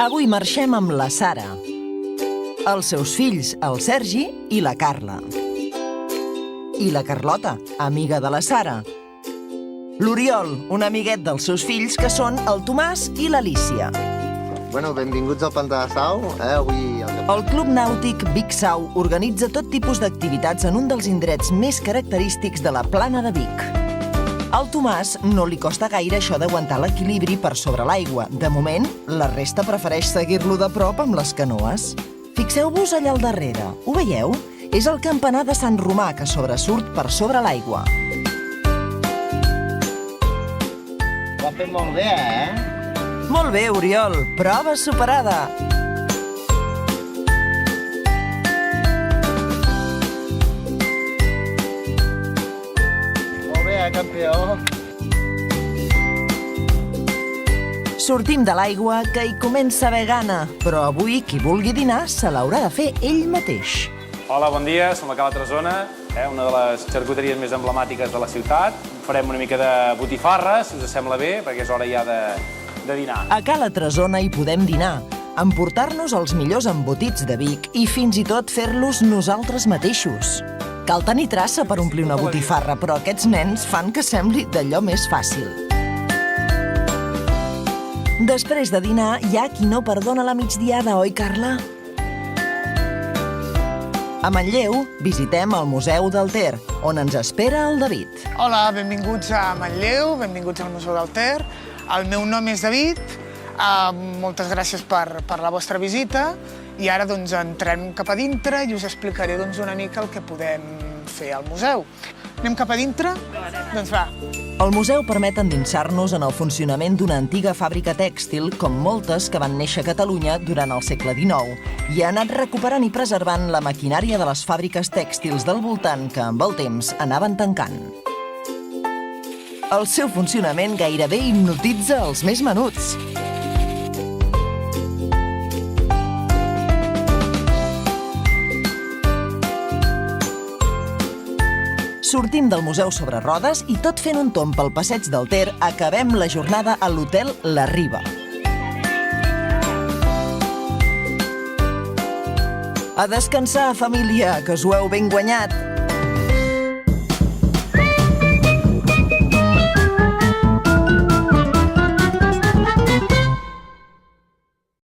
Avui marxem amb la Sara, els seus fills, el Sergi i la Carla. I la Carlota, amiga de la Sara. L'Oriol, un amiguet dels seus fills, que són el Tomàs i l'Alícia. Bueno, benvinguts al Pantà de Sau. Avui... El Club Nàutic Vic Sau organitza tot tipus d'activitats en un dels indrets més característics de la Plana de Vic. Al Tomàs no li costa gaire això d'aguantar l'equilibri per sobre l'aigua. De moment, la resta prefereix seguir-lo de prop amb les canoes. Fixeu-vos allà al darrere. Ho veieu? És el campanar de Sant Romà que sobresurt per sobre l'aigua. Ho ha fet molt bé, eh? Molt bé, Oriol. Prova superada. Campió. Sortim de l'aigua, que hi comença a haver gana, però avui qui vulgui dinar se l'haurà de fer ell mateix. Hola, bon dia, som a Cala Tresona, una de les xarcuteries més emblemàtiques de la ciutat. Farem una mica de botifarra, si us sembla bé, perquè és hora ja de dinar. A Cala Tresona hi podem dinar, emportar-nos els millors embotits de Vic i fins i tot fer-los nosaltres mateixos. Cal tenir traça per omplir una botifarra, però aquests nens fan que sembli d'allò més fàcil. Després de dinar, hi ha qui no perdona la migdiada, oi, Carla? A Manlleu visitem el Museu del Ter, on ens espera el David. Hola, benvinguts a Manlleu, benvinguts al Museu del Ter. El meu nom és David, moltes gràcies per la vostra visita. I ara entrem cap a dintre i us explicaré una mica el que podem fer al museu. Anem cap a dintre? Doncs va. El museu permet endinsar-nos en el funcionament d'una antiga fàbrica tèxtil, com moltes que van néixer a Catalunya durant el segle XIX, i ha anat recuperant i preservant la maquinària de les fàbriques tèxtils del voltant que, amb el temps, anaven tancant. El seu funcionament gairebé hipnotitza els més menuts. Sortim del museu sobre rodes i, tot fent un tomb pel passeig del Ter, acabem la jornada a l'hotel La Riba. A descansar, família, que us ho heu ben guanyat!